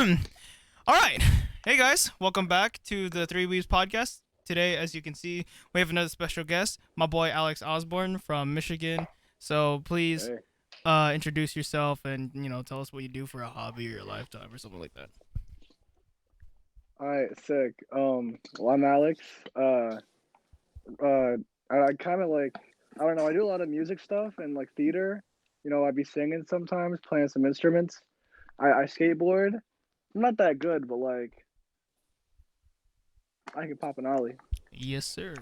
All right. Hey guys, welcome back to the Three Weaves podcast. Today, as you can see, we have another special guest, my boy Alex Osborne from Michigan. So please Hey. introduce yourself and tell us what you do for a hobby or your lifetime or something like that. All right, sick. Well, I'm Alex. Uh, I kind of like, I don't know, I do a lot of music stuff and like theater. I'd be singing sometimes, playing some instruments. I skateboard. I'm not that good, but like, I can pop an ollie. Yes, sir.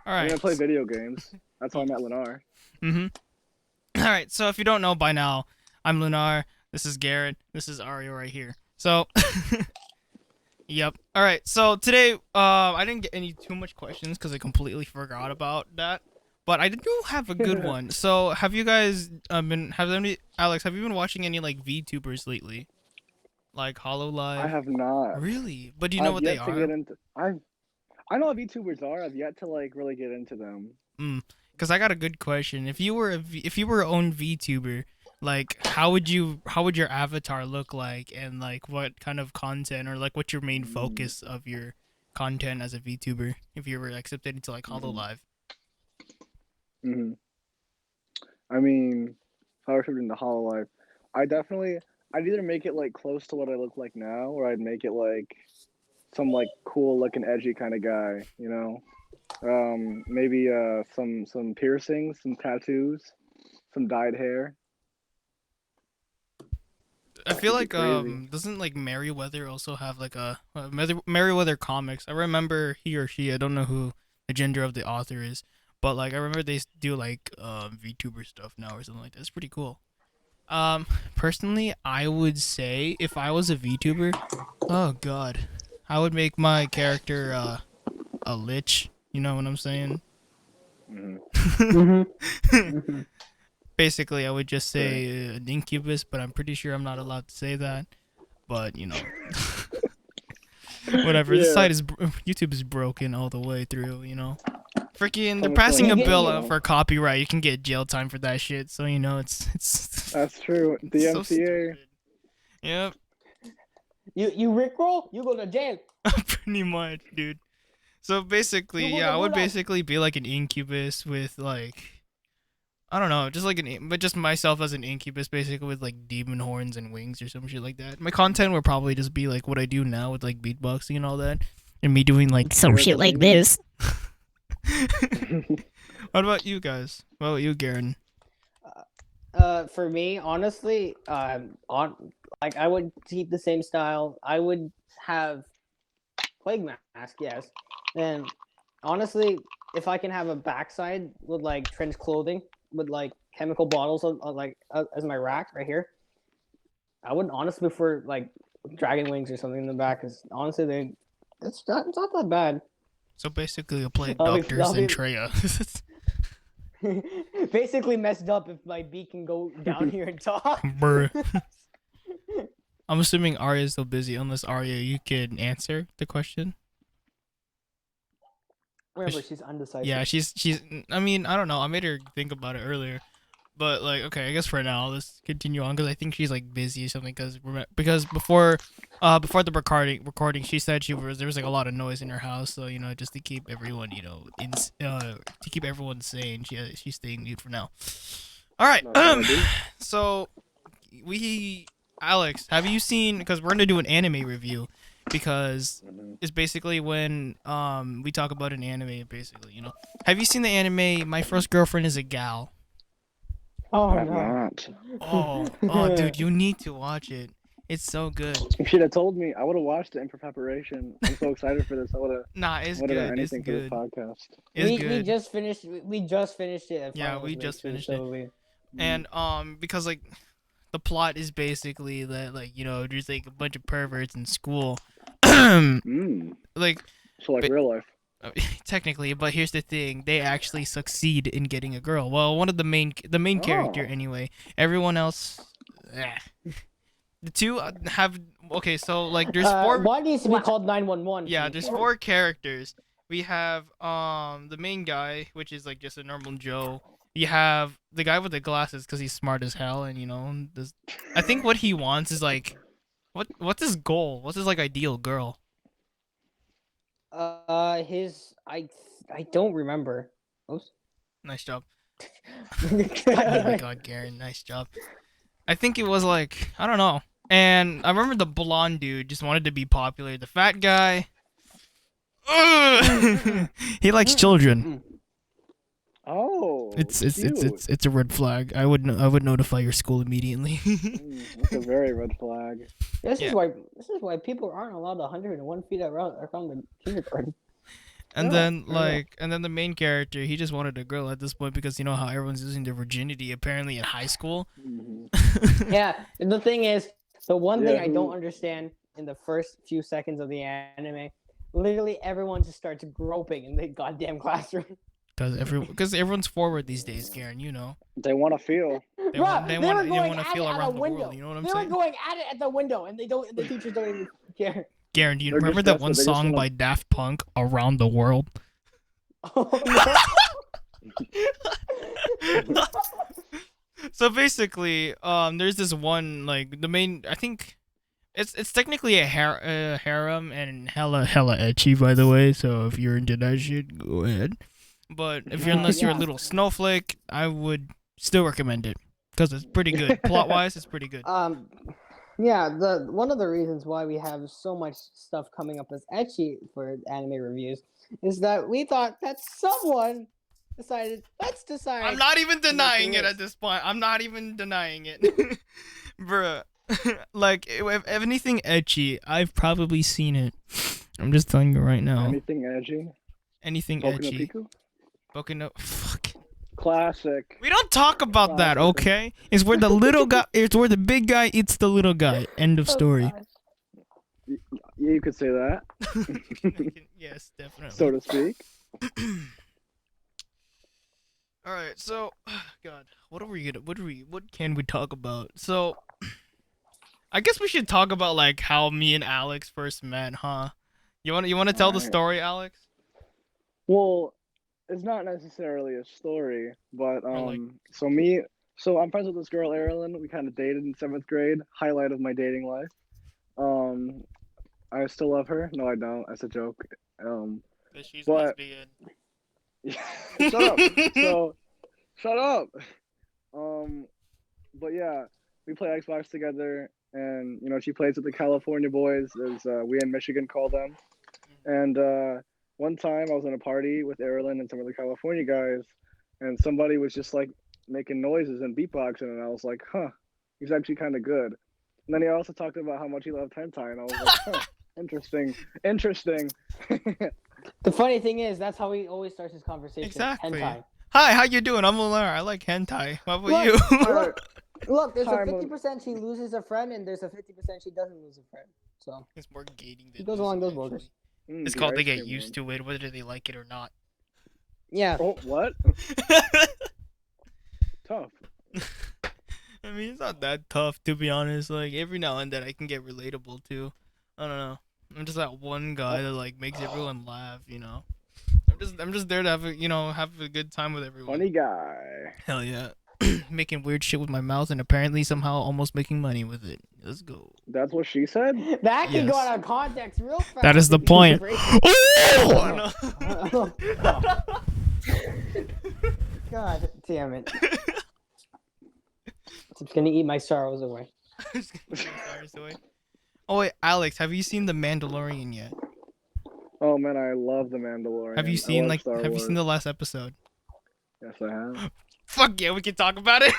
All I mean, I right. play video games. That's how I met Lennar. Mm-hmm. All right. So if you don't know by now, I'm Lunar. This is Garrett. This is Ario right here. So Yep. All right. So today, I didn't get any too much questions because I completely forgot about that. But I do have a good one. So have you guys Alex? Have you been watching any like VTubers lately, like Hollow I Live? have not. Really? But do you know I've what they yet to get are? into. I know what VTubers are. I've yet to like really get into them. Because I got a good question. If you were your own VTuber, like how would your avatar look like, and like what kind of content or like what's your main Mm, focus of your content as a VTuber if you were accepted into like Hollow mm, Live? mm. I mean, if I were to in the Hollow Life, I definitely, I'd either make it like close to what I look like now, or I'd make it like some like cool looking edgy kind of guy, you know? Maybe some piercings, some tattoos, some dyed hair. I feel It'd be like crazy. doesn't like Merryweather also have like Merryweather comics? I remember he or she. I don't know who the gender of the author is, but like I remember they do like VTuber stuff now or something like that. It's pretty cool. Personally, I would say if I was a VTuber, oh god, I would make my character a lich. You know what I'm saying? Hmm. Basically, I would just Fair. say an incubus, but I'm pretty sure I'm not allowed to say that. But whatever. This Yeah, site is YouTube is broken all the way through. Freaking, they're coming for passing us, a get bill you you. out know. for copyright. You can get jail time for that shit. So it's That's true. it's The so MCA. stupid. Yep, You rickroll, you go to jail. pretty much, dude. So basically, You go yeah, to I would gulag. basically be like an incubus with like I don't know, just like but just myself as an incubus, basically with like demon horns and wings or some shit like that. My content would probably just be like what I do now with like beatboxing and all that, and me doing like some Word shit to like me. this. What about you guys? What about you, Garen? For me, honestly, on like I would keep the same style. I would have plague mask, yes. And honestly, if I can have a backside with like trench clothing with like chemical bottles as my rack right here, I would honestly prefer like dragon wings or something in the back. Because honestly, it's not that bad. So basically, a plague I'll be doctor I'll be Zentreya. basically messed up if my beak can go down here and talk. Bruh. I'm assuming Arya is still busy. Unless Arya, you can answer the question. Remember, she's undecisive. Yeah, she's. I mean, I don't know. I made her think about it earlier, but like, okay, I guess for now, let's continue on because I think she's like busy or something. Because before the recording, she said there was like a lot of noise in her house, so just to keep everyone to keep everyone sane, she's staying mute for now. All right. That's what I do. So we Alex, have you seen? Because we're gonna do an anime review, because Hmm. it's basically when we talk about an anime. Basically, have you seen the anime My First Girlfriend Is a Gal? Oh I have no. not. Oh, dude, you need to watch it. It's so good. If she'd have told me, I would have watched it in for preparation. I'm so excited for this. Nah, it's I would have done good. It's anything for this good. podcast. It's we good. just finished it at Yeah, finals we week just too, finished it, so we Mm. and because like the plot is basically that like there's like a bunch of perverts in school, Mm. like So like real life. Uh, technically, but here's the thing: they actually succeed in getting a girl. Well, one of the main character Oh. anyway. Everyone else, eh. The two have okay. So like, there's four. one needs to be called 911. Yeah, there's four characters. We have the main guy, which is like just a normal Joe. You have the guy with the glasses because he's smart as hell, and I think what he wants is like What's his goal? What's his like ideal girl? I don't remember. Oops. Nice job. Oh my god, Garen, nice job. I think it was like I don't know. And I remember the blonde dude just wanted to be popular. The fat guy, he likes children. Oh, It's cute. a red flag. I would notify your school immediately. That's a very red flag. This Yeah. is why people aren't allowed 101 feet around the kindergarten. And Yeah, then fair enough. and then the main character, he just wanted a girl at this point because you know how everyone's losing their virginity apparently in high school. Mhm. Yeah, and the thing is, the one thing Yeah, I don't understand in the first few seconds of the anime, literally everyone just starts groping in the goddamn classroom. Because everyone's forward these days, Garen. You know They want to feel. they Bruh, they were going want to at feel it at a around the window. world. You know what I'm They were saying? going at it at the window, and the teachers don't even care. Garen, do you They're remember just that one desperate. They just song wanna- by Daft Punk, "Around the World"? Oh, no. So basically, there's this one like the main. I think it's technically a harem and hella etchy, by the way. So if you're into that shit, go ahead. But if you're unless you're a Yeah. little snowflake, I would still recommend it because it's pretty good. Plot wise, it's pretty good. Yeah, the one of the reasons why we have so much stuff coming up as ecchi for anime reviews is that we thought that someone decided let's decide. I'm not even denying it list. at this point. I'm not even denying it, bruh. Like if anything etchy, I've probably seen it. I'm just telling you right now. Anything edgy? Anything Boku no etchy. Pico? Boku no fuck. Classic. We don't talk about that, Classic. okay? It's where the little guy. It's where the big guy eats the little guy. End of story. Yeah, you could say that, Yes, definitely. so to speak. All right, so God, what can we talk about? So, I guess we should talk about like how me and Alex first met, huh? You want to tell the Alright. story, Alex? Well, it's not necessarily a story, but like- so I'm friends with this girl, Erilyn. We kind of dated in 7th grade. Highlight of my dating life. I still love her. No, I don't. That's a joke. That she's But- lesbian. Shut up. So, shut up. But yeah, we play Xbox together, and you know she plays with the California boys, as we in Michigan call them. And one time I was in a party with Erilyn and some of the California guys, and somebody was just like making noises and beatboxing, and I was like, huh, he's actually kind of good. And then he also talked about how much he loved hentai, and I was like, huh, interesting. The funny thing is, that's how he always starts his conversation. Exactly. Hentai. Hi, how you doing? I'm Lalar. I like hentai. How about Look, you? look, look, there's a Hi, Mo- 50% she loses a friend, and there's a 50% she doesn't lose a friend. So It's more gating than it goes along losing, those actually. borders. It's The called they ice get cream used to it, whether they like it or not. Yeah. one. Oh, what? Tough. I mean, it's not that tough to be honest. Like every now and then, I can get relatable to. I don't know. I'm just that one guy that like makes everyone laugh. You know. I'm just there to have a good time with everyone. Funny guy. Hell yeah. Making weird shit with my mouth and apparently somehow almost making money with it. Let's go. That's what she said? That can go Yes. out of context real fast. That is the point. Oh, Oh, God damn it. I'm gonna eat my sorrows away. Oh wait, Alex, have you seen The Mandalorian yet? Oh man, I love The Mandalorian. Have you I seen love like Star have you seen Wars. the last episode? Yes, I have. Fuck yeah, we can talk about it.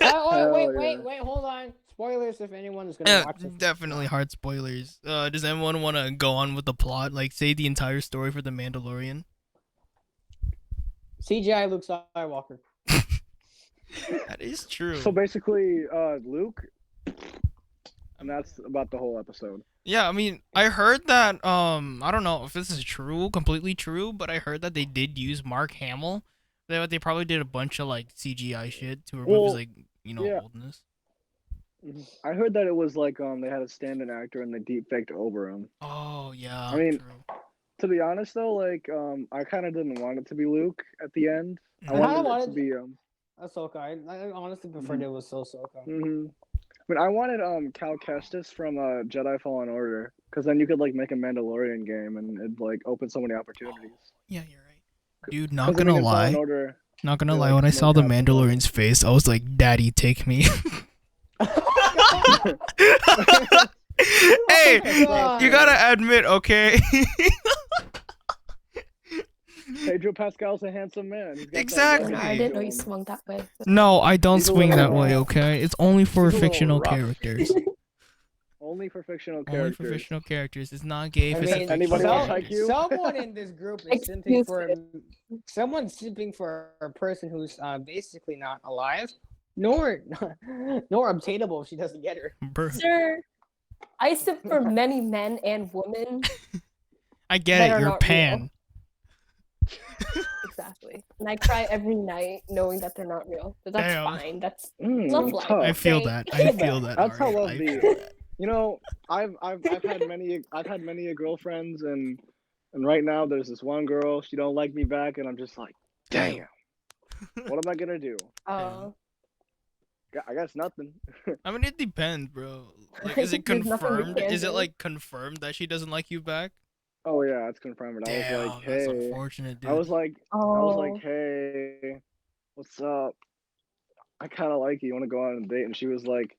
Oh, wait, Hell yeah. hold on. Spoilers if anyone is gonna watch this. Definitely hard spoilers. Does anyone want to go on with the plot? Like, say the entire story for The Mandalorian? CGI Luke Skywalker. That is true. So basically, Luke, and that's about the whole episode. Yeah, I mean, I heard that, I don't know if this is true, completely true, but I heard that they did use Mark Hamill. They probably did a bunch of, like, CGI shit to remove his, Well, like, yeah. oldness. I heard that it was like they had a stand-in actor and they deep faked over him. Oh, yeah, I mean, true. To be honest though, like I kind of didn't want it to be Luke at the end. I Mhm. wanted it wanted- to be Ahsoka. I honestly preferred it was Ahsoka. mhm. mean, I wanted Cal Kestis from Jedi Fallen Order, because then you could like make a Mandalorian game and it'd like open so many opportunities. Yeah, you're right. Dude, not Because I mean, gonna in Fallen lie. Order, Not gonna they lie, like when I saw the mocap the weapon. Mandalorian's face, I was like, Daddy, take me. Hey, God. you gotta admit, okay? Pedro Pascal's a handsome man. He's got that Exactly. rugged I edge didn't know to you him. swung that way. No, I don't He's a swing little that way, rough. okay? It's only for He's a little fictional rough. characters. Only for fictional Only characters. for fictional characters. It's not gay if I it's a mean, Anybody fictional want character. IQ? someone in this group is simping Excuse for someone's simping for a person who's basically not alive, nor obtainable if she doesn't get her. Bruh. Sir, I sip for many men and women. I get that it, are you're not pan. Exactly. And I cry every night knowing that they're not real. But that's Damn. fine. That's love life. tough. I feel okay? that. I feel that. That's how alright, love I be. feel that. You know, I've had many girlfriends, and right now there's this one girl. She don't like me back, and I'm just like, damn. What am I gonna do? I guess nothing. I mean, it depends, bro. Like, is it There's nothing we confirmed? can Is it do. like confirmed that she doesn't like you back? Oh yeah, it's confirmed. I was Damn, like, that's hey. unfortunate, dude. I was like, Oh. hey, what's up? I kind of like you. You want to go on a date? And she was like,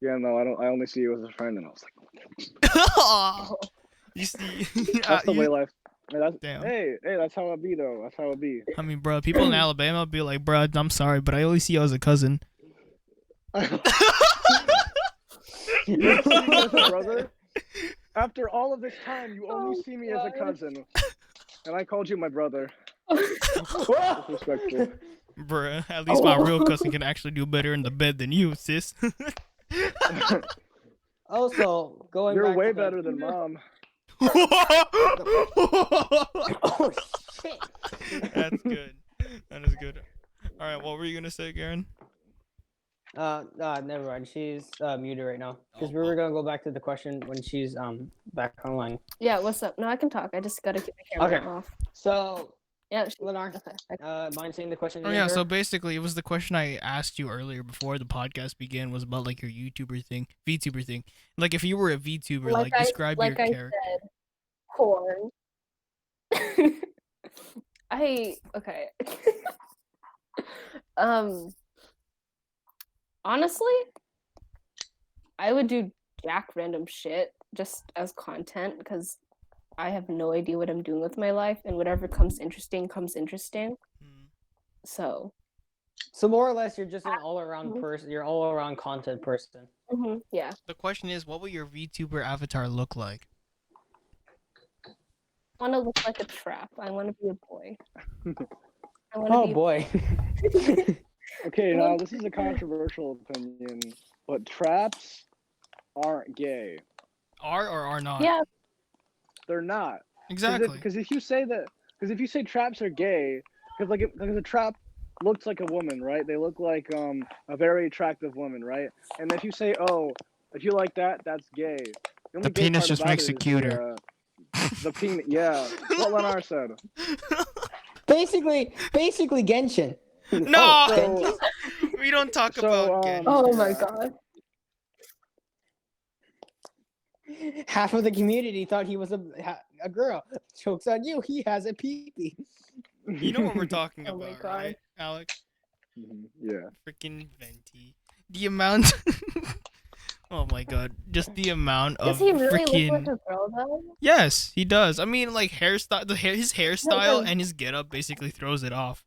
yeah, no, I don't. I only see you as a friend. And I was like, You see, that's the way life. Damn. Hey, that's how it be though. That's how it be. I mean, bro, people in Alabama be like, bro, I'm sorry, but I only see you as a cousin. You see me as a brother? After all of this time, you only Oh, see me as a God. cousin, and I called you my brother. Disrespectful. Bruh, at least my real cousin can actually do better in the bed than you, sis. Also, going You're back way to the- better than mom. Oh shit! That's good. That is good. All right, what were you gonna say, Garen? Never mind. She's muted right now because we were gonna go back to the question when she's back online. Yeah, what's up? No, I can talk. I just gotta keep my camera Okay. off. So, Yeah. Lennar, Okay. mind saying the question? Oh again yeah, for so her? basically, it was the question I asked you earlier before the podcast began was about like your YouTuber thing, VTuber thing. Like if you were a VTuber, like describe your I character. said, corn. Okay. Honestly, I would do jack random shit just as content because I have no idea what I'm doing with my life, and whatever comes interesting comes interesting. Hmm. So, So more or less, you're just an all-around person. You're all-around content person. yeah. The question is, what will your VTuber avatar look like? I want to look like a trap. I want to be a boy. I want Oh to be. boy. Okay, now this is a controversial opinion, but traps aren't gay. Are or are not? Yeah. They're not. Exactly. Because if you say traps are gay, because a trap looks like a woman, right? They look like a very attractive woman, right? And if you say, oh, if you like that, that's gay. only The gay penis part just about makes it is cuter. The penis, yeah. What Lenar said. basically Genshin. No, So, we don't talk so, about gay. Oh my god. Half of the community thought he was a girl. Joke's on you. He has a pee-pee. You know what we're talking Oh my about, God. right, Alex? Yeah. Freaking venti. The amount. Oh my god, just the amount of Does he really freaking. look like a girl though? Yes, he does. I mean, like hairstyle, his hairstyle does- and his getup basically throws it off.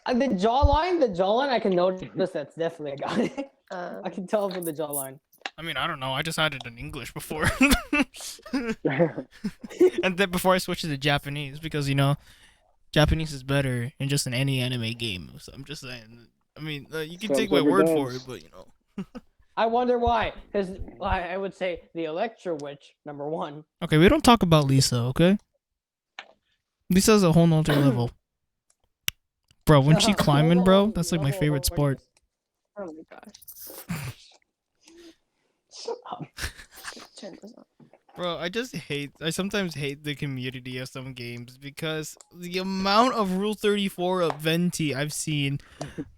The jawline, I can notice that's definitely a guy. Uh, I can tell from the jawline. I mean, I don't know. I just had it in English before, and then before I switched to Japanese because Japanese is better in just in any anime game. So I'm just saying. I mean, you can take my word for it, but I wonder why. Because I would say the Electro Witch, number one. Okay, we don't talk about Lisa, okay? Lisa's a whole nother level. Bro, when she climbing, bro, that's like my favorite sport. oh my gosh. Shut up. Turn this on. Bro, I sometimes hate the community of some games because the amount of Rule 34 of Venti I've seen,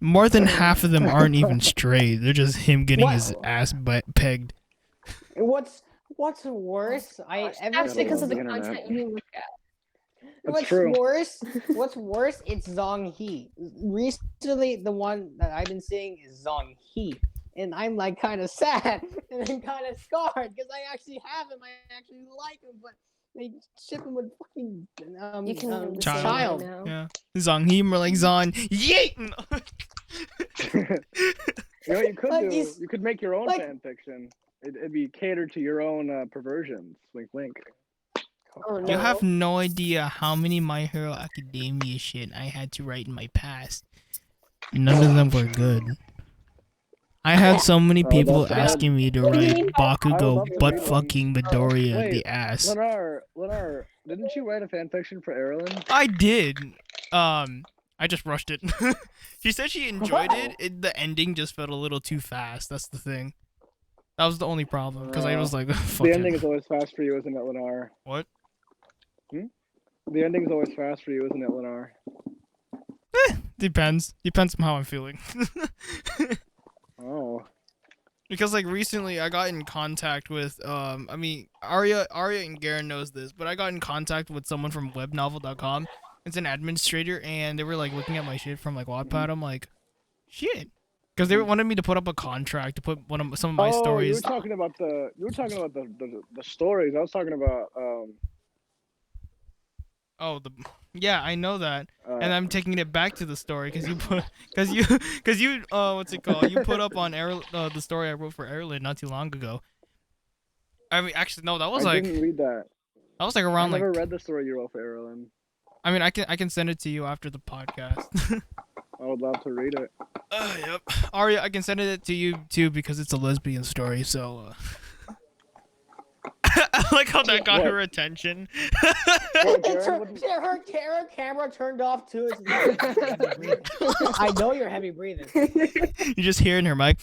more than half of them aren't even straight. They're just him getting his What? ass pegged. What's worse? Ever That's Gotta because since of love the the internet. content you look at. That's what's true. worse? What's worse? It's Zong He. Recently, the one that I've been seeing is Zong He, and I'm like kind of sad and I'm kind of scarred because I actually have him. I actually like him, but they ship him with fucking You can name him the same Child. way now. Yeah. Zong Hee, more like Zon. Yeet! You know what you could Like, do? he's- You could make your own like- fan fiction. It'd be catered to your own perversions. Wink, wink. Oh no. You have no idea how many My Hero Academia shit I had to write in my past. None of them were good. I had so many Oh, people that's bad. asking me to What do you write mean by I would Bakugo love to butt read one. fucking Midoriya Wait, the ass. Lenar, didn't you write a fan fiction for Erilyn? I did. I just rushed it. She said she enjoyed it. The ending just felt a little too fast. That's the thing. That was the only problem because I was like, fuck The it. ending is always fast for you, isn't it, Lenar? What? The ending is always fast for you, isn't it, Lenar? Depends. Depends on how I'm feeling. Oh. Because like recently I got in contact with I mean Arya and Garen knows this, but I got in contact with someone from webnovel.com. It's an administrator and they were like looking at my shit from like Wattpad. I'm like, shit. Because they wanted me to put up a contract to put some of my You were stories. talking about the stories. I was talking about Oh, yeah, I know that. And I'm taking it back to the story because you what's it called? You put up on the story I wrote for Erlen not too long ago. I mean, actually, no, that was I like didn't read that. that was like I around never like. read the story you wrote for Erilyn. I mean, I can send it to you after the podcast. I would love to read it. Yep. Arya, I can send it to you too because it's a lesbian story. So. I like how that got What? her attention. Her camera turned off too. I know you're heavy breathing. You just hear in her mic.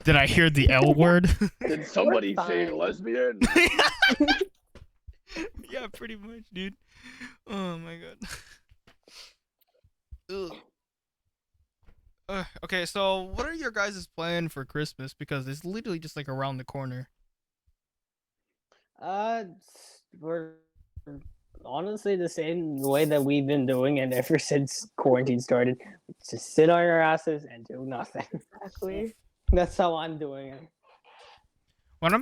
Did I hear the L word? Did somebody say fine. lesbian? Yeah, pretty much, dude. Oh my god. Ugh. Okay, so what are your guys' plan for Christmas? Because it's literally just like around the corner. We're honestly the same way that we've been doing it ever since quarantine started. Just sit on our asses and do nothing. Exactly. That's how I'm doing it. What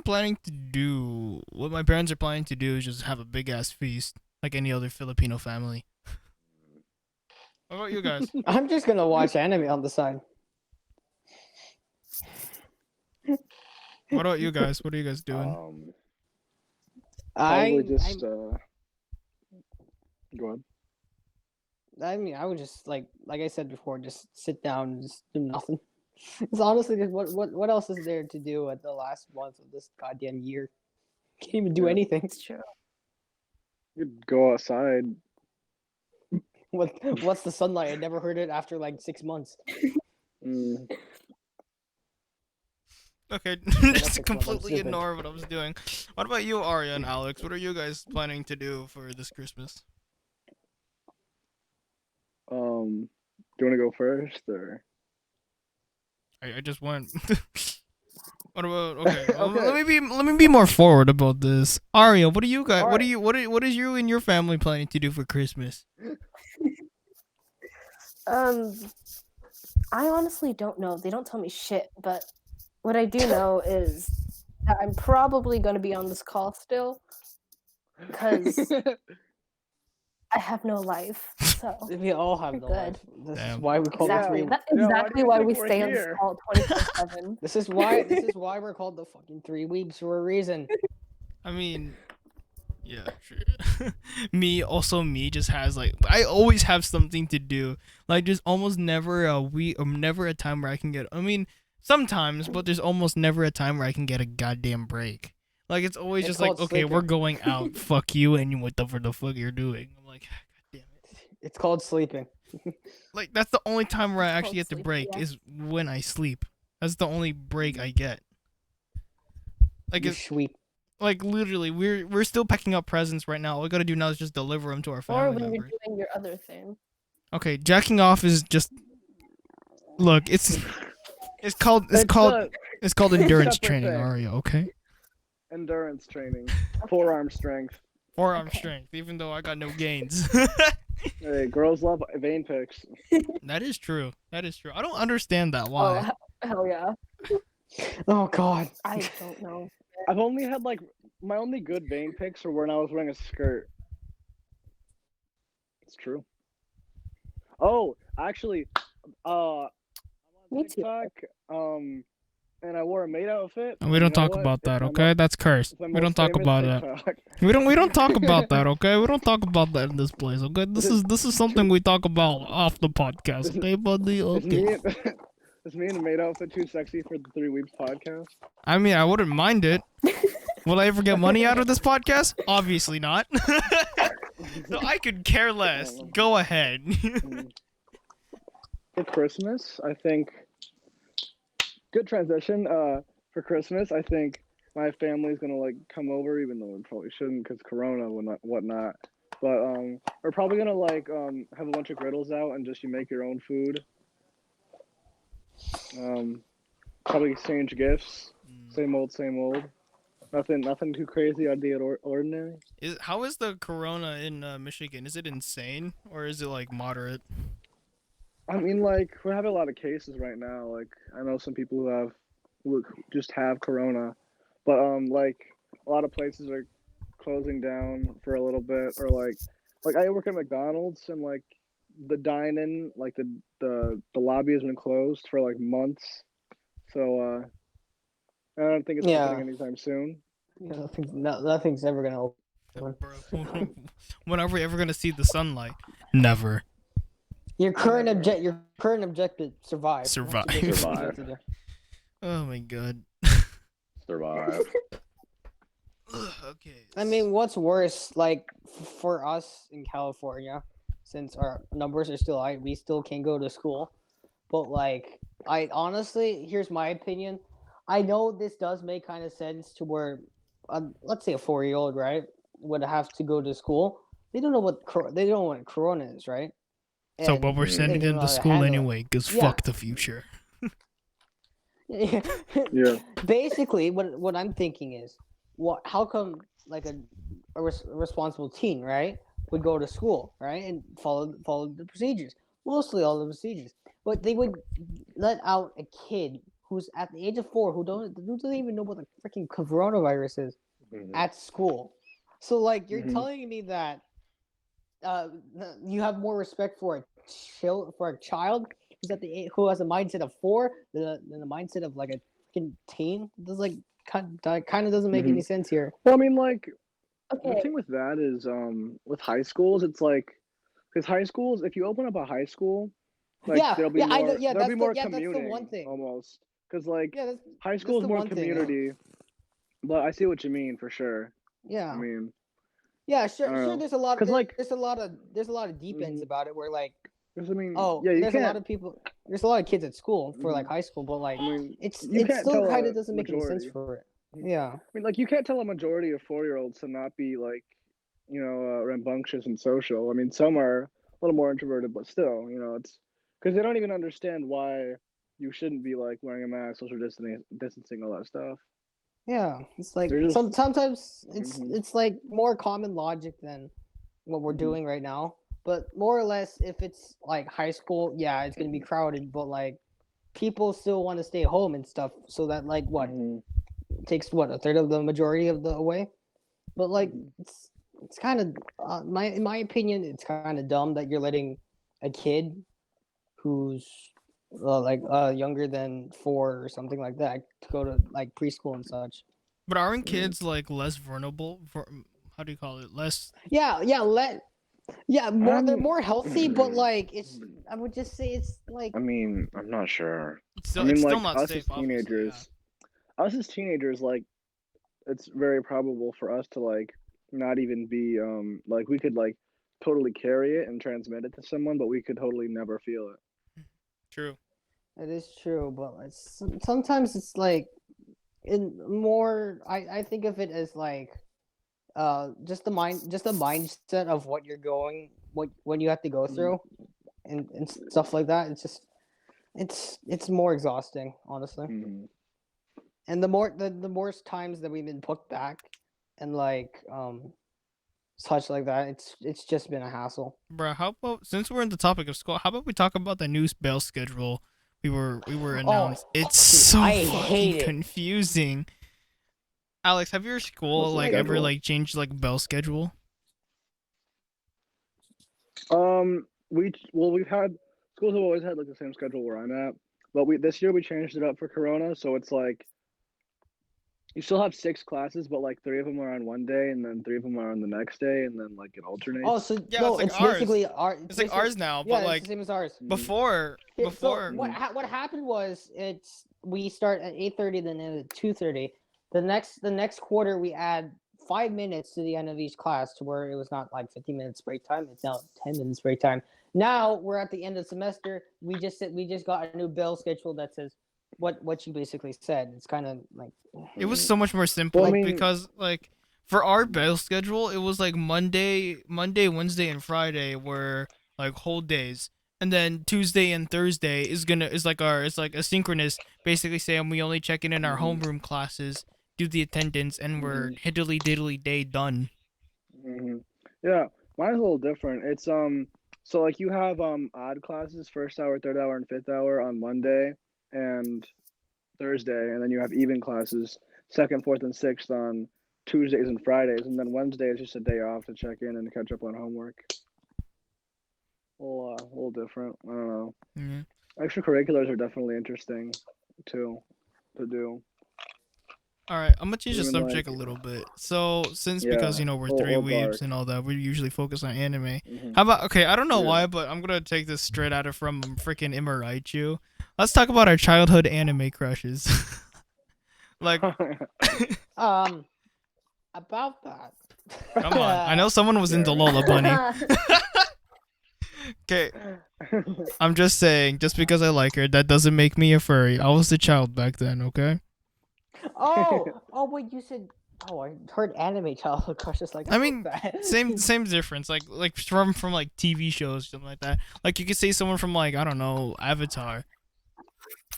my parents are planning to do is just have a big ass feast, like any other Filipino family. What about you guys? I'm just gonna watch anime on the side. What about you guys? What are you guys doing? Probably just go ahead. I mean, I would just like I said before, just sit down and just do nothing. It's honestly just what else is there to do at the last month of this goddamn year? Can't even do Yeah. anything. It's true. You could go outside. What's the sunlight? I never heard it after like 6 months. Mm. Okay, That's just what I'm completely stupid. ignore what I was doing. What about you, Arya and Alex? What are you guys planning to do for this Christmas? Do you want to go first or? I just went. What about okay? Well, Okay. let me be more forward about this. Arya, what do you guys? Alright. What is you and your family planning to do for Christmas? I honestly don't know. They don't tell me shit, but what I do know is that I'm probably going to be on this call still because I have no life. So We all have no Good. life. This is Damn. why we call exactly, the three. that's Yeah, why do exactly you why think we we're stay on this here? call 24/7. This is why we're called the fucking three weeps for a reason. I mean, yeah, sure. Me just has like I always have something to do. Like there's almost never a week or never a time where I can get. I mean, sometimes, but there's almost never a time where I can get a goddamn break. Like it's always It's just like, called okay, we're sleeping. going out. Fuck you and whatever the fuck you're doing. I'm like, god damn it. It's called sleeping. Like that's the only time where I It's actually called get to sleeping, break yeah. is when I sleep. That's the only break I get. Like You it's sweet. like literally, we're still packing up presents right now. All we gotta do now is just deliver them to our Or family when members. you're doing your other thing. Okay, jacking off is just look. It's called It's called endurance separate training, thing. Aria. Okay, endurance training, Okay. forearm strength. forearm Okay. strength. Even though I got no gains. Hey, girls love vein pics. That is true. That is true. I don't understand that. Oh, Why? hell yeah. Oh God. I don't know. I've only had like my only good vein pics are when I was wearing a skirt. It's true. Oh, actually, I'm Me on too. TikTok, and I wore a maid outfit. We and don't you know talk what? about It's that, my okay? That's cursed. it's my We don't most talk famous about that. TikTok. We don't talk about that, okay? We don't talk about that in this place, okay? This is something we talk about off the podcast, Is, okay, buddy? is Okay. me is me in a maid outfit too sexy for the 3 Weeks podcast? I mean, I wouldn't mind it. Will I ever get money out of this podcast? Obviously not. So I could care less. Go ahead. For Christmas, I think good transition. For Christmas, I think my family's gonna like come over, even though it probably shouldn't because Corona and whatnot. But we're probably gonna like have a bunch of griddles out and just you make your own food. Probably exchange gifts. Same old, same old. Nothing too crazy out of the ordinary. How is the corona in Michigan? Is it insane or is it like moderate? I mean, like we're having a lot of cases right now. Like I know some people who just have corona, but like a lot of places are closing down for a little bit, or like I work at McDonald's and like the dine-in, like the lobby has been closed for like months. So I don't think it's opening anytime soon. Yeah, nothing's ever gonna open. Bro, when are we ever gonna see the sunlight? Never. Your current objective: survive. Survive. That's your Survive. objective. Oh my god. Survive. Okay. I mean, what's worse, like for us in California, since our numbers are still high, we still can't go to school. But like, I honestly, here's my opinion. I know this does make kind of sense to where, let's say a 4-year-old, right, would have to go to school. They don't know what corona is, right? So, And but we're they sending don't him know to how school handle it. anyway, because Yeah. fuck the future. Yeah. Basically, what I'm thinking is, how come like a responsible teen, right, would go to school, right, and follow the procedures, mostly all the procedures, but they would let out a kid who's at the age of 4 who doesn't even know what the freaking coronavirus is at school. So like you're Mhm. telling me that you have more respect for a child who has a mindset of 4 than the mindset of like a freaking teen. This like kind of doesn't make any sense here. Well, I mean, like the Okay. thing with that is, with high schools, it's like, because high schools, if you open up a high school, like Yeah, there'll be yeah, I more, know. Yeah, there'll that's be more that's the commuting one thing. almost, because like Yeah, high that's school is the more one thing, yeah. community. But I see what you mean for sure. Yeah. I mean, Yeah, I sure. don't know. There's a lot. 'Cause, like- There's a lot of deep ends Mhm. about it where like, because I mean, oh, yeah, you there's a lot can't. of people. There's a lot of kids at school for like Mhm. high school, but like I mean, it's you can't still tell kind a of doesn't make any sense majority. for it. Mhm. Yeah. I mean, like you can't tell a majority of 4-year-olds to not be like, rambunctious and social. I mean, some are a little more introverted, but still, it's because they don't even understand why you shouldn't be like wearing a mask, social distancing, all that stuff. Yeah, it's like They're just sometimes Mhm. it's like more common logic than what we're Mhm. doing right now. But more or less, if it's like high school, yeah, it's gonna be crowded. But like, people still want to stay home and stuff, so that like Mhm. takes a third of the majority of the away. But like, Mhm. it's kind of in my opinion, it's kind of dumb that you're letting a kid who's younger than 4 or something like that to go to like preschool and such. But aren't kids like less vulnerable? How do you call it? Less. Yeah, they're more healthy, but Mhm. like I would just say it's like I mean, I'm not sure. It's I mean, still like not us safe, as obviously. Yeah. teenagers, like it's very probable for us to like not even be like we could like totally carry it and transmit it to someone, but we could totally never feel it. True. it is true, but sometimes it's like in more, I think of it as like just the mindset of what you're going, what you have to go through, and stuff like that. It's just it's more exhausting, honestly. Mhm. And the more times that we've been put back and like such like that, it's just been a hassle. Bro, how about since we're in the topic of school, how about we talk about the new bell schedule we were announced? It's so I fucking hate it. confusing. Alex, have your school What's the like ever schedule? like changed like bell schedule? We've had schools have always had like the same schedule where I'm at, but we this year we changed it up for Corona, so it's like you still have 6 classes, but like 3 of them are on one day, and then 3 of them are on the next day, and then like it alternates. Oh, so Yeah, no, it's like it's ours. basically our. It's like ours now, Yeah, but it's like the same as ours. before Okay, before so what happened was we start at 8:30, then end at 2:30. The next quarter we add 5 minutes to the end of each class to where it was not like 15 minutes break time. It's now 10 minutes break time. Now we're at the end of the semester. We just got a new bell schedule that says what you basically said. It's kind of like it was so much more simple Well, I mean- because like for our bell schedule it was like Monday, Wednesday, and Friday were like whole days. And then Tuesday and Thursday is like our it's like asynchronous, basically saying we only check in our homeroom classes, do the attendance, and we're hiddly diddly day done. Yeah, mine's a little different. It's so like you have odd classes, first hour, third hour, and fifth hour on Monday and Thursday, and then you have even classes, second, fourth, and sixth on Tuesdays and Fridays, and then Wednesday is just a day off to check in and catch up on homework. A little different. I don't know. Extracurriculars are definitely interesting too to do. All right, I'm gonna change the Even, subject like- a little bit. So since Yeah, because you know we're a three little weebs dark. and all that, we usually focus on anime. Mhm. How about okay? I don't know Yeah. why, but I'm gonna take this straight out of from freaking Imaraichu. Let's talk about our childhood anime crushes. Like, about that. come on, I know someone was into Lola Bunny. Okay, I'm just saying, just because I like her, that doesn't make me a furry. I was a child back then, okay? Oh, wait, you said. Oh, I heard anime childhood crushes. Like, I mean, that. same difference. Like from like TV shows, something like that. Like you could say someone from like I don't know Avatar,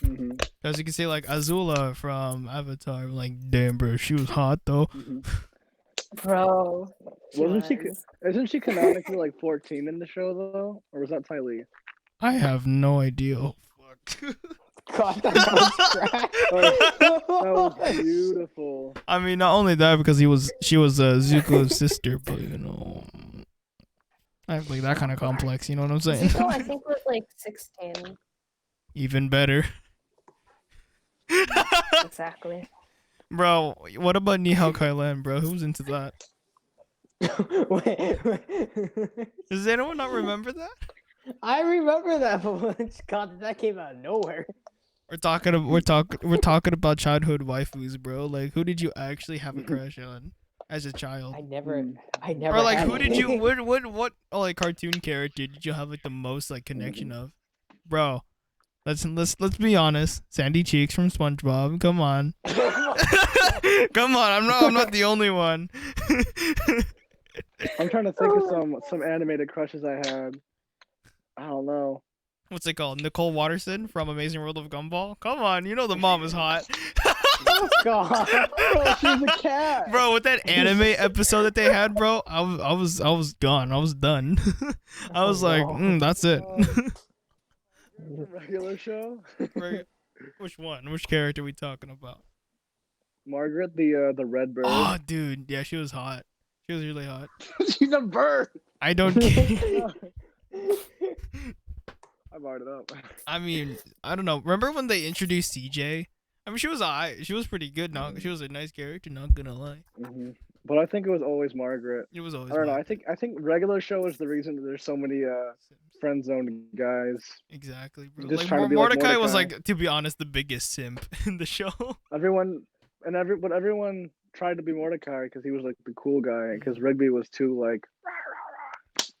Mhm. because you could say like Azula from Avatar. Like damn, bro, she was hot though. Mhm. Bro. Wasn't she? was. Isn't she canonically like 14 in the show though, or was that Ty Lee? I have no idea. Oh fuck. God, that was trash. That was beautiful. I mean, not only that because she was Zuko's sister, but you know, I have like that kind of complex. You know what I'm saying? Zuko, I think, was like 16. Even better. Exactly. Bro, what about Nihao Kailan, bro? Who's into that? Wait. Does anyone not remember that? I remember that, but God, that came out of nowhere. We're talking about childhood waifus, bro. Like, who did you actually have a crush on as a child? I never. Or like, had who did any. you? What like cartoon character did you have like the most like connection of, bro? Let's be honest. Sandy Cheeks from SpongeBob. Come on, come on. I'm not the only one. I'm trying to think of some animated crushes I had. I don't know. What's it called? Nicole Watterson from Amazing World of Gumball. Come on, you know the mom is hot. Oh God. Oh, she's a cat. Bro, with that anime episode that they had, bro, I was gone. I was done. I was like, that's it. Regular show. Right. Which one? Which character are we talking about? Margaret, the red bird. Oh, dude, yeah, she was hot. She was really hot. She's a bird. I don't care. I brought it up. I mean, I don't know. Remember when they introduced CJ? I mean, she was pretty good. She was a nice character. Not gonna lie. Mm-hmm. But I think it was always Margaret. It was always. I don't know. Margaret. I think regular show is the reason that there's so many friend zoned guys. Exactly, bro. Just Like trying to be like Mordecai was Mordecai. like, to be honest, the biggest simp in the show. Everyone tried to be Mordecai because he was like the cool guy. Because Rigby was too like.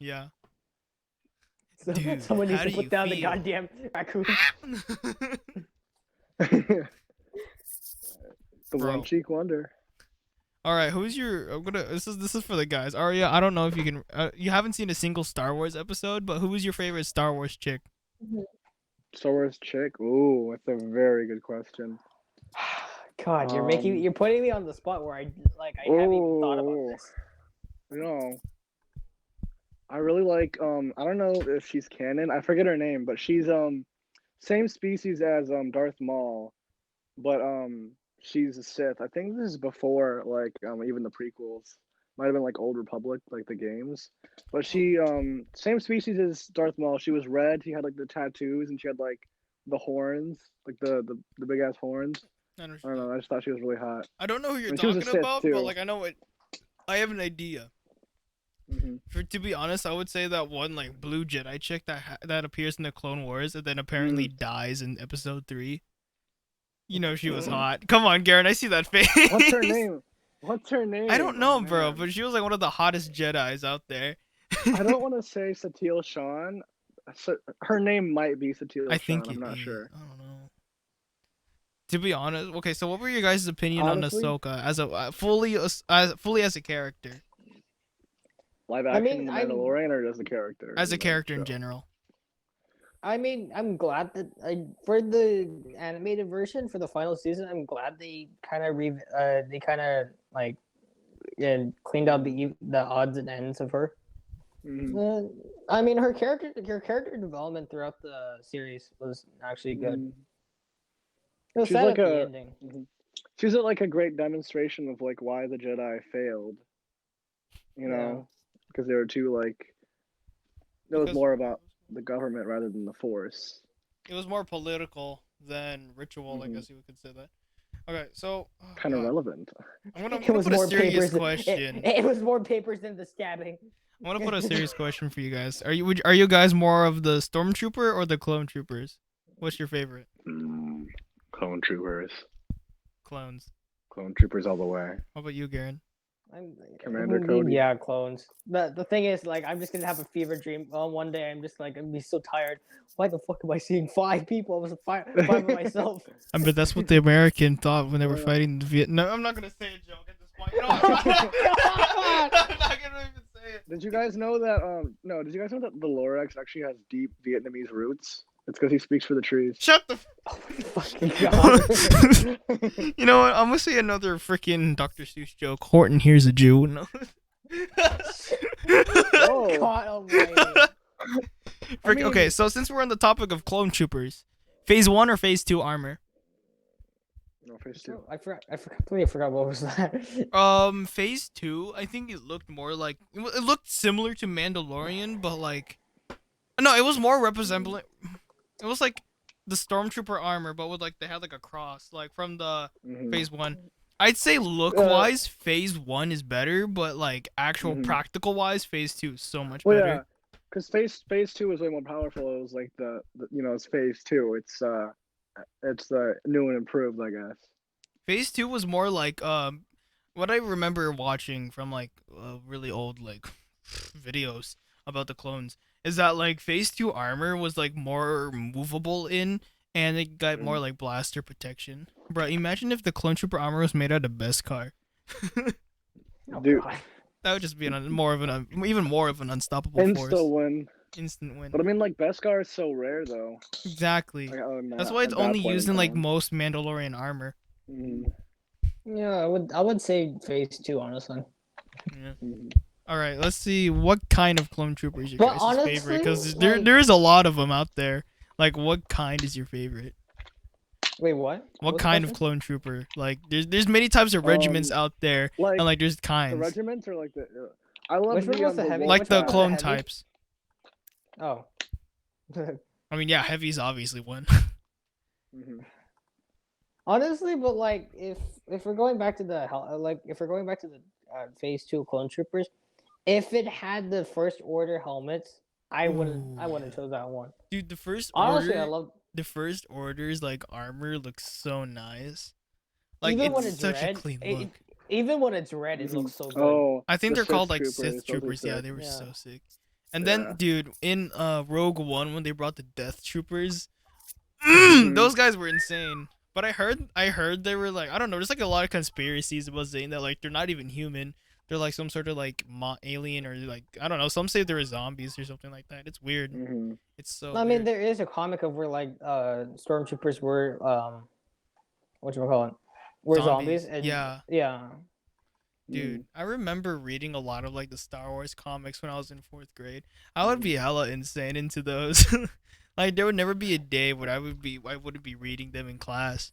Yeah. So, Dude, someone needs how to do put you down the feel? goddamn raccoon. The Bro. one cheek wonder. All right, who's your? This is for the guys. Arya, I don't know if you can. You haven't seen a single Star Wars episode, but who is your favorite Star Wars chick? Star Wars chick. Ooh, that's a very good question. God, you're putting me on the spot where I haven't even thought about this. You know, I really like I don't know if she's canon. I forget her name, but she's same species as Darth Maul, but she's a Sith. I think this is before like even the prequels. Might have been like Old Republic, like the games. But she same species as Darth Maul. She was red. She had like the tattoos and she had like the horns, like the big ass horns. I don't know. I just thought she was really hot. I don't know who you're And she was a talking Sith, about, too. but like I know it. I have an idea. To be honest, I would say that one like blue Jedi chick that appears in the Clone Wars and then apparently dies in Episode 3. You know she was hot. Come on, Garen, I see that face. What's her name? What's her name? I don't know, bro, man. but she was like one of the hottest Jedis out there. I don't want to say Satele Shan. So, her name might be Satele I Shan. think I'm it not is. sure. I don't know. To be honest, okay. So, what were your guys' opinion Honestly? on Ahsoka as a fully as a character, Live action mean, The Mandalorian or as a character? as a in the character in show? general? I mean, I'm glad that for the animated version for the final season, I'm glad they kind of cleaned out the odds and ends of her. Mhm. I mean, her character development throughout the series was actually good. Mhm. It was She's sad like at the a- ending. She's like a great demonstration of like why the Jedi failed. You know, because they were too like. It was Because- more about the government rather than the Force. It was more political than ritual, I guess you could say that. Okay, so Kind of God. relevant. I'm gonna It was put a more serious papers. question. It was more papers than the stabbing. I want to put a serious question for you guys. Are you guys more of the stormtrooper or the clone troopers? What's your favorite? Clone Troopers. Clones. Clone Troopers all the way. How about you, Garen? Commander Cody. Yeah, clones. The thing is, like, I'm just gonna have a fever dream. One day, I'm just like, I'm gonna be so tired. Why the fuck am I seeing 5 people? I was five of myself. I bet that's what the American thought when they were fighting the Vietnam. No, I'm not gonna say a joke at this point. You know, I'm not gonna even say it. Did you guys know that? No. Did you guys know that the Lorax actually has deep Vietnamese roots? It's because he speaks for the trees. Shut the. Fucking god. You know what? I'm gonna say another freaking Dr. Seuss joke. Horton here's a Jew. No. Oh. God almighty. Okay, so since we're on the topic of clone troopers, phase 1 or phase 2 armor? No, phase 2. I completely forgot what was that. Phase 2, I think it looked more like it looked similar to Mandalorian, but like no, it was more representative. It was like the stormtrooper armor, but with like they had like a cross, like from the phase 1. I'd say look wise, phase 1 is better, but like actual practical wise, phase 2 is so much better. Yeah, because phase 2 is way more powerful. It was like the it's phase 2. It's new and improved, I guess. Phase 2 was more like what I remember watching from like really old like videos about the clones is that like phase 2 armor was like more movable and it got more like blaster protection. Bro, imagine if the clone trooper armor was made out of Beskar. Dude, that would just be even more of an unstoppable force. Instant win. But I mean, like Beskar is so rare though. Exactly. That's why it's only used in like most Mandalorian armor. Yeah, I would say phase 2, honestly. Yeah. All right, let's see what kind of clone trooper is your But guys' favorite, honestly, because like- there is a lot of them out there. Like, what kind is your favorite? Wait, what? What kind of clone trooper? Like, there's many types of regiments out there, Like, and like there's the kinds. regiments are like the. I love Which one was the heavy? Like Which the one was clone heavy? types. Oh. I mean, yeah, heavy's obviously one. Honestly, but like if we're going back to the phase 2 clone troopers, if it had the first order helmets, I wouldn't chose that one. Dude, the first Honestly, order, I love the first order's like armor looks so nice. Like even when it's it's such red, a clean it- look. even when it's red, it looks so good. Oh, I think the they're called Sith like Sith those are troopers. Yeah, sick. they were Yeah. so sick. And Yeah. then, dude, in Rogue One when they brought the Death Troopers, Mhm. those guys were insane. But I heard they were like, I don't know, there's like a lot of conspiracies about saying that like they're not even human. They're like some sort of like alien or like I don't know. Some say they're zombies or something like that. It's weird. Mm-hmm. It's so. I mean, Weird. there is a comic of where like stormtroopers were what you call it, were zombies, and Yeah, yeah. dude. I remember reading a lot of like the Star Wars comics when I was in 4th grade. I would be hella insane into those. Like there would never be a day where I wouldn't be reading them in class.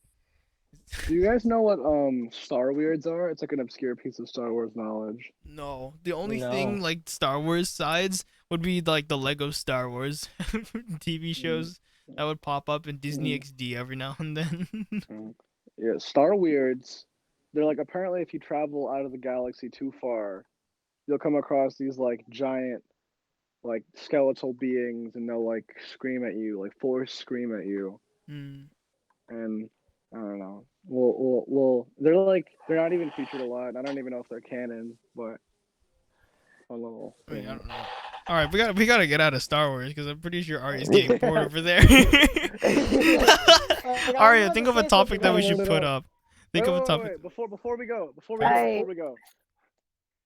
Do you guys know what Star Weirds are? It's like an obscure piece of Star Wars knowledge. No, the only No. thing like Star Wars sides would be like the Lego Star Wars TV Mm-hmm. shows that would pop up in Disney Mhm. XD every now and then. Yeah, Star Weirds. They're like apparently if you travel out of the galaxy too far, you'll come across these like giant like skeletal beings and they'll like scream at you, like force scream at you. Hmm. And I don't know. They're not even featured a lot. I don't even know if they're canon, but fun little I mean, I thing. don't know. All right, we gotta get out of Star Wars because I'm pretty sure Arya's getting bored over there. Arya, think of a topic that we should put up. Think of a topic. Wait. Before we go, I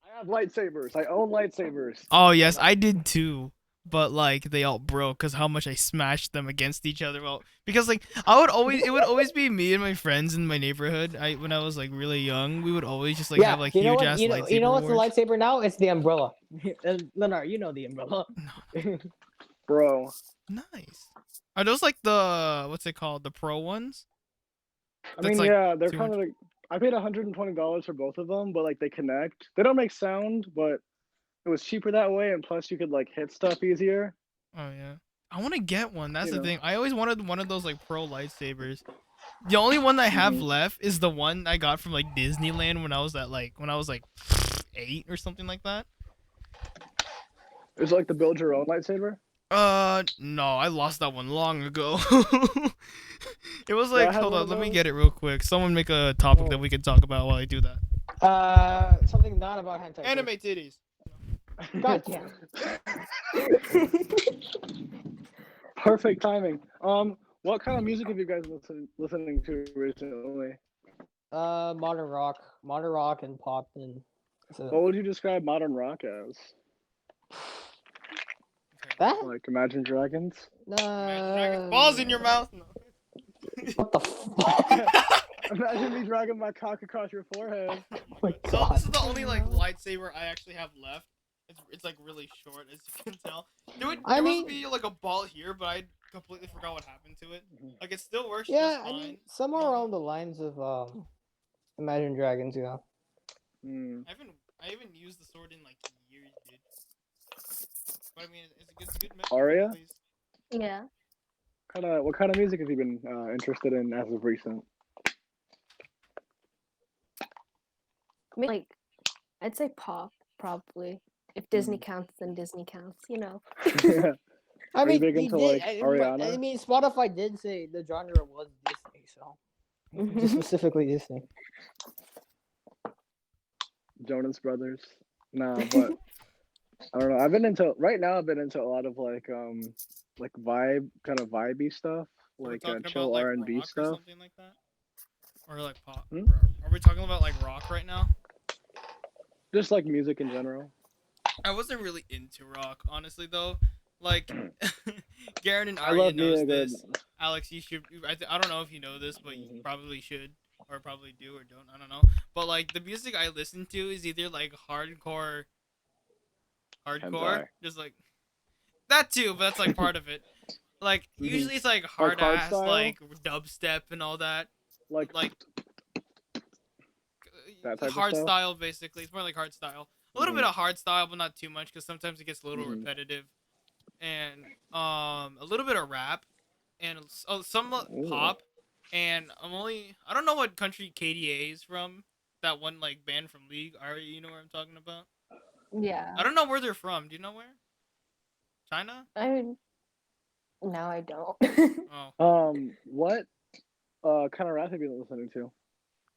I have lightsabers. I own lightsabers. Oh yes, I did too. But like they all broke because how much I smashed them against each other. Well, because like it would always be me and my friends in my neighborhood. When I was like really young, we would always just like have like you know huge what? ass lightsaber You know what's wars. the lightsaber now? It's the umbrella. Leonard, you know the umbrella. Bro. Nice. Are those like the what's it called? The pro ones? I That's mean, like yeah, they're 200. kind of like I paid $120 for both of them, but like they connect. They don't make sound, but it was cheaper that way, and plus you could like hit stuff easier. Oh yeah. I want to get one. That's You the know. thing. I always wanted one of those like pro lightsabers. The only one I have left is the one I got from like Disneyland when I was 8 or something like that. It's like the build your own lightsaber. No, I lost that one long ago. It was Yeah, I like, had hold one on, of let me those. get it real quick. Someone make a topic that we can talk about while I do that. Something not about hentai. Anime titties. God damn. Perfect timing. What kind of music have you guys listening to recently? Modern rock and pop and. What would you describe modern rock as? That? Like Imagine Dragons? Balls in your mouth. No. What the fuck? Imagine me dragging my cock across your forehead. Oh my So god. this is the only like lightsaber I actually have left. It's like really short, as you can tell. There was supposed to be like a ball here, but I completely forgot what happened to it. Like it still works just Yeah, fine. I mean, somewhere along the lines of Imagine Dragons, yeah. I haven't used the sword in like years, dude. But I mean, it's a good memory. Aria? At least. yeah. What kind of music have you been interested in as of recent? I mean, like, I'd say pop probably. If Disney Mm. counts, then Disney counts. You know. I Are you mean, big into, like, I Ariana? mean, Spotify did say the genre was Disney, so just specifically Disney. Jonas Brothers. Nah, but I don't know. I've been into a lot of like vibey stuff, Are we like talking chill about like R&B rock or stuff. something like that, or like pop? Hmm? Are we talking about like rock right now? Just like music in general. I wasn't really into rock, honestly, though. Like, Garen and I Arya love me knows a good. this. Alex, you should. I don't know if you know this, but you Mhm. probably should, or probably do, or don't. I don't know. But like, the music I listen to is either like hardcore, Hentai. just like that too. But that's like part of it. Like, Mhm. usually it's like hard hard ass, style? like dubstep and all that. Like Like that type of hard stuff? style, basically. It's more like hard style. A little Mhm. bit of hard style, but not too much, because sometimes it gets a little Mhm. repetitive. And a little bit of rap, and some Ooh. pop. And I don't know what country KDA is from. That one like band from League. Ari, you know where I'm talking about? Yeah. I don't know where they're from. Do you know where? China? No, I don't. Oh, What kind of rap have you been listening to?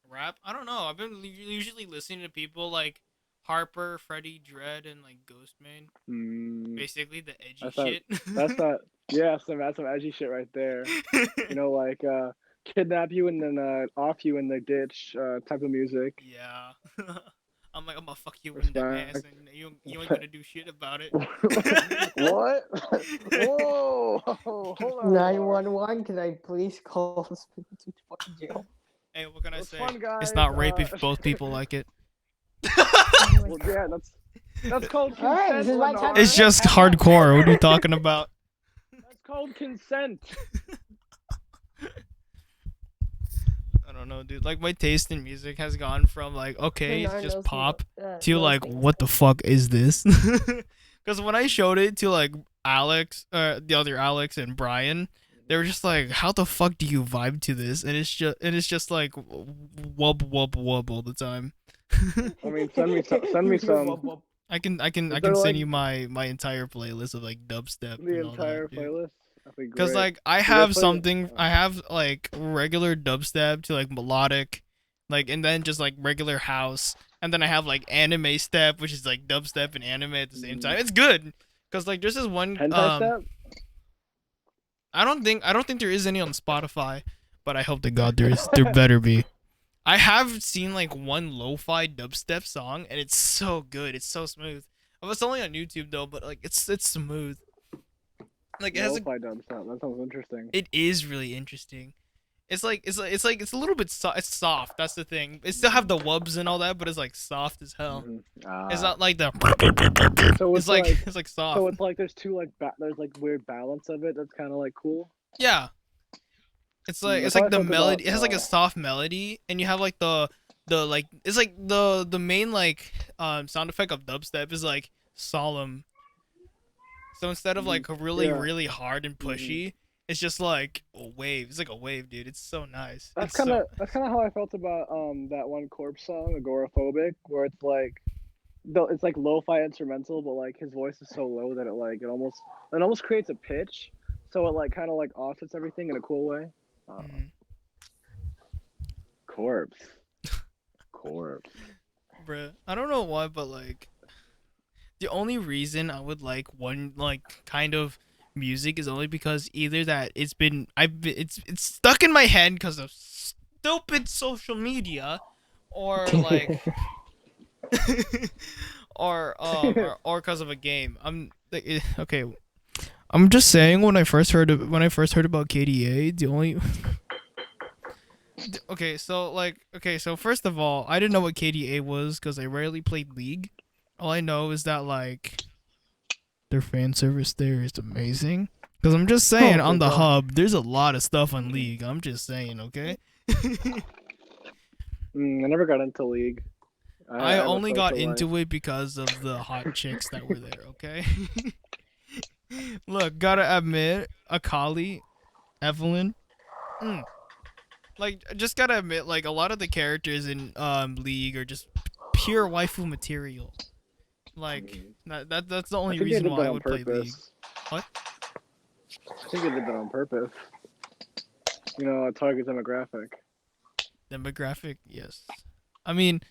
rap? I don't know. I've been usually listening to people like Harper, Freddie Dredd, and like Ghostman. Mm, Basically the edgy That's not- shit. that's not. Yeah, that's some edgy shit right there. You know, like kidnap you and then off you in the ditch type of music. Yeah. I'm like, I'm gonna fuck you in the Respect. ass, and you ain't gonna do shit about it. What? Whoa! Hold on. 911, can I please call this to fucking jail? Hey, what can I That's say? fun, guys. It's not rape if both people like it. Oh my Well, God. yeah, that's called consent. Alright, this is my Lennar. time. It's just hardcore. What are you talking about? That's called consent. I don't know, dude. Like my taste in music has gone from like okay, it's Lennar just knows pop to knows like things what the fuck is this? Because when I showed it to like Alex, the other Alex and Brian, they were just like, "How the fuck do you vibe to this?" And it's just like wub wub wub all the time. I mean, send me some. I can Is send there, you my entire playlist of like dubstep The and all entire that, dude. playlist. That'd be Because great. like I Dude, have play- something, I have like regular dubstep to like melodic, like and then just like regular house, and then I have like anime step, which is like dubstep and anime at the same time. It's good, cause like there's this one Hentai step? I don't think there is any on Spotify, but I hope to God there is. There better be. I have seen like one lo-fi dubstep song, and it's so good. It's so smooth. Oh, it's only on YouTube though, but like it's smooth. Like it has a, Lo-fi dubstep. That sounds interesting. it is really interesting. It's a little bit it's soft. That's the thing. It still have the wubs and all that, but it's like soft as hell. It's not like the. So It's like it's like soft. So it's like there's two like there's like weird balance of it. That's kind of like cool. Yeah. It's like That's it's how like I the felt melody. about, It has like a soft melody, and you have like the like it's like the main like sound effect of dubstep is like solemn. So instead of like really Yeah. really hard and pushy, it's just like a wave. It's like a wave, dude. It's so nice. That's It's kind of so... how I felt about that one Corpse song, Agoraphobic, where it's like it's like lo-fi instrumental, but like his voice is so low that it almost creates a pitch, so it like kind of like offsets everything in a cool way. Mhm. Corpse. Bruh, I don't know why, but like the only reason I would like one like kind of music is only because either that it's stuck in my head because of stupid social media, or like or because of a game. Okay. I'm just saying when I first heard about KDA, the only okay, so first of all, I didn't know what KDA was because I rarely played League. All I know is that like their fan service there is amazing. Because I'm just saying, on the hub, there's a lot of stuff on League. I'm just saying, okay? I never got into League. I only got into it because of the hot chicks that were there, okay? Look, gotta admit, Akali, Evelyn, like, just gotta admit, like, a lot of the characters in League are just pure waifu material. Like, that's the only reason why I would play League. What? I think they did that on purpose. You know, a target demographic. Demographic, yes. I mean,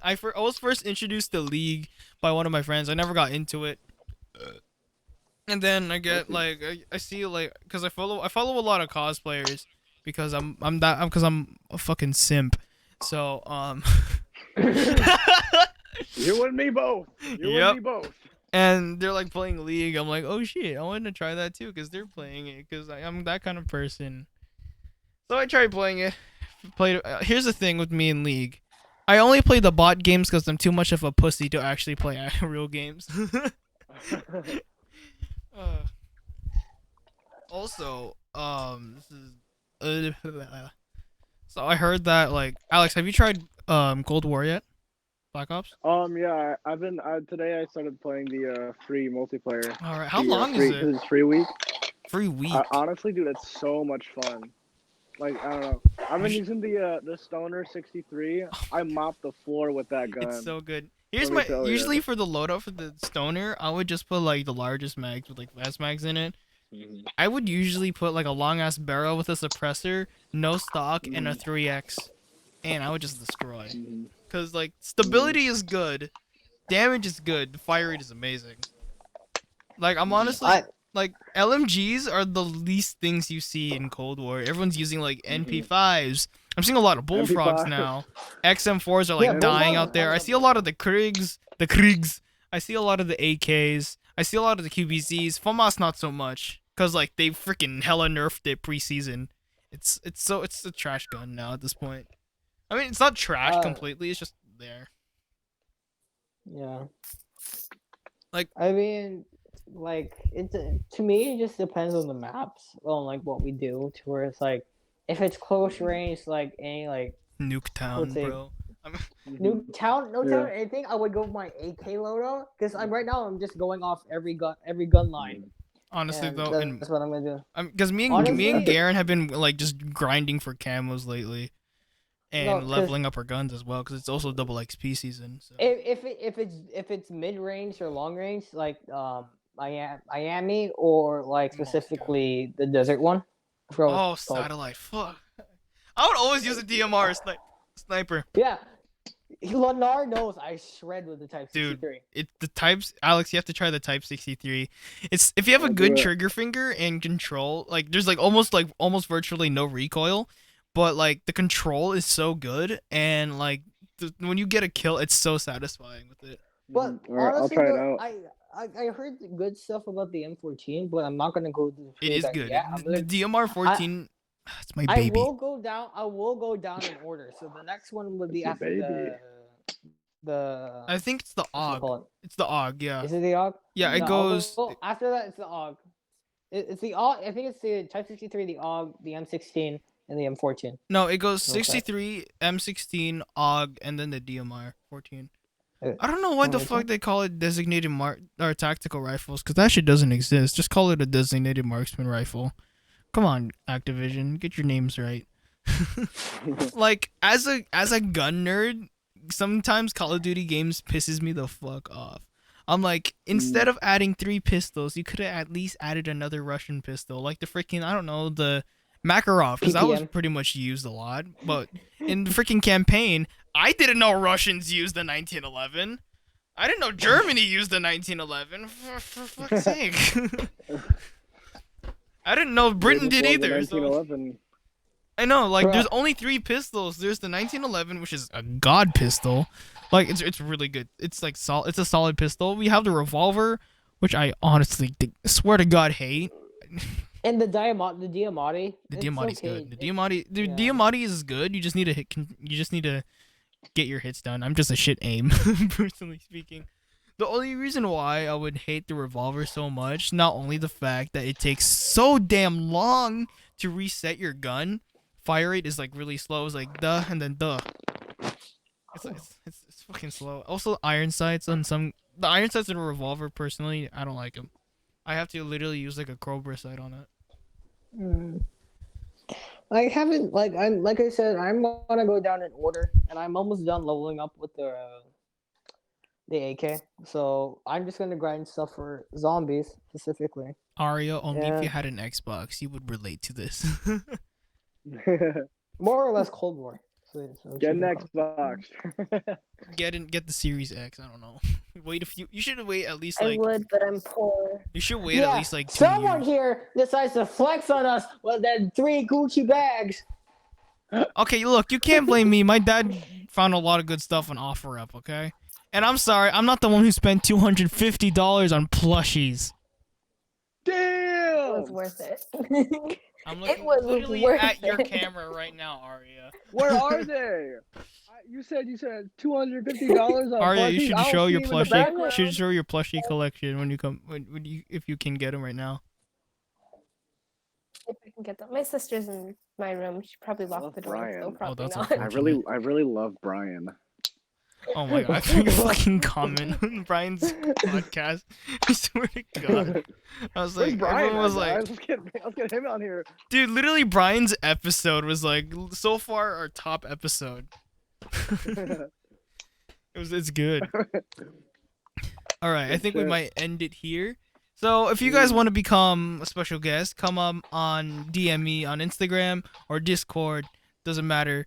I was first introduced to League by one of my friends. I never got into it. And then I get like I see like because I follow a lot of cosplayers because I'm a fucking simp. So You and me both. You and me both. And they're like playing League. I'm like, oh shit, I wanted to try that too because they're playing it because I'm that kind of person. So I tried playing it. Here's the thing with me in League. I only play the bot games because I'm too much of a pussy to actually play real games. Also, this is so I heard that like Alex, have you tried Cold War yet? Black Ops? Yeah, today I started playing the free multiplayer. All right, how long is it? It's free week. Free week. Honestly, dude, it's so much fun. Like I don't know, I've been using the Stoner 63. I mop the floor with that gun. It's so good. Here's my usually for the loadout for the Stoner, I would just put like the largest mags with like fast mags in it. I would usually put like a long ass barrel with a suppressor, no stock, and a 3x, and I would just destroy. Cause like stability is good, damage is good, the fire rate is amazing. Like I'm honestly, like LMGs are the least things you see in Cold War. Everyone's using like NP5s. I'm seeing a lot of bullfrogs MP5. now. XM4s are Yeah, like dying bullfrogs out there. are I the see a lot of the Kriegs, I see a lot of the AKs. I see a lot of the QBZs. FAMAS not so much, cause like they freaking hella nerfed it preseason. It's a trash gun now at this point. I mean, it's not trash Uh, completely. It's just there. Yeah. Like- I mean, like it to me it just depends on the maps, on like what we do. To where it's like, if it's close range, like any like Nuketown, say- bro. no town, Yeah. anything, I would go with my AK loadout because I'm right now. I'm just going off every gun line. Honestly, And though, that's what I'm gonna do. because me and Honestly- Garen have been like just grinding for camos lately, and No, 'cause- leveling up our guns as well. Because it's also double XP season. So. If it's mid range or long range, like Miami or like Moscow. specifically the desert one. I forgot what Oh, it's called. satellite! Fuck. I would always use a DMR sniper. Yeah, Leonard knows I shred with the Type Dude. 63. It's the types, Alex. You have to try the Type 63. It's if you have a I'll good do it. trigger finger and control. Like there's like almost virtually no recoil, but like the control is so good, and like when you get a kill, it's so satisfying with it. But All right, I'll honestly, try it though, out. I heard good stuff about the M14, but I'm not gonna go to It is good. Yeah, The DMR 14. It's my baby. I will go down in order. So the next one would be That's after your baby. the I think it's the what's it AUG. called? It's the AUG, yeah. Is it the AUG? Yeah, it No, goes. after that. It's the AUG. It's the AUG. I think it's the Type 63, the AUG, the M16, and the M14. No, it goes Okay. 63, M16, AUG, and then the DMR 14. Uh, I don't know why the which fuck one? they call it designated or tactical rifles, because that shit doesn't exist. Just call it a designated marksman rifle. Come on, Activision, get your names right. Like as a gun nerd, sometimes Call of Duty games pisses me the fuck off. I'm like, instead of adding 3 pistols, you could have at least added another Russian pistol, like the freaking, I don't know, the Makarov, because that was PPM. pretty much used a lot. But in the freaking campaign, I didn't know Russians used the 1911. I didn't know Germany used the 1911. For fuck's sake. I didn't know Britain did Before the either. So. 1911. I know, like, Bruh. there's only 3 pistols. There's the 1911, which is a god pistol. Like, it's really good. It's like it's a solid pistol. We have the revolver, which I honestly swear to God hate. And the Diamante. The Diamante's okay. good. The Diamante, yeah. Diamante is good. You just need to You just need to get your hits done. I'm just a shit aim, personally speaking. The only reason why I would hate the revolver so much, not only the fact that it takes so damn long to reset your gun, fire rate is like really slow. It's like duh and then duh. It's fucking slow. Also, iron sights on the iron sights in a revolver. Personally, I don't like them. I have to literally use like a Cobra sight on it. Mm. I haven't like I said, I'm gonna go down in order, and I'm almost done leveling up with the AK. So I'm just gonna grind stuff for zombies specifically. Aria, only if Yeah. you had an Xbox, you would relate to this. More or less Cold War. So Get an Xbox. Get the Series X. I don't know. Wait a few. You should wait at least I like. would, but I'm poor. You should wait at least like 2 someone years. here decides to flex on us with their 3 Gucci bags. Okay, look, you can't blame me. My dad found a lot of good stuff on OfferUp. Okay, and I'm sorry, I'm not the one who spent $250 on plushies. It was Damn! worth it. I'm It looking was literally worth at your it. camera right now, Aria. Where are they? You said $250 on Aria, you plushies? should I don't show see your them in the plushie. background. Should show your plushie collection when you come if you can get them right now. If I can get them. My sister's in my room. She probably love locked the door, Brian. so Oh, probably that's not. unfortunate. I really love Brian. Oh my god, I think you fucking comment on Brian's podcast. I swear to God. I was Where's like, Brian? everyone was guys? like, Let's get him on here. dude, literally Brian's episode was like, so far our top episode. It's good. All right, I Good think we shit. might end it here. So if you guys want to become a special guest, come on DM me on Instagram or Discord. Doesn't matter,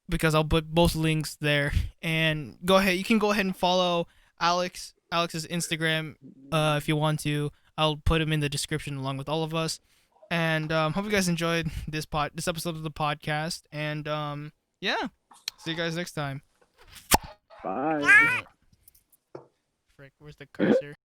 because I'll put both links there. And go ahead, you can go ahead and follow Alex's Instagram if you want to. I'll put him in the description along with all of us. And hope you guys enjoyed this episode of the podcast. And yeah, see you guys next time. Bye. Frick, where's the cursor?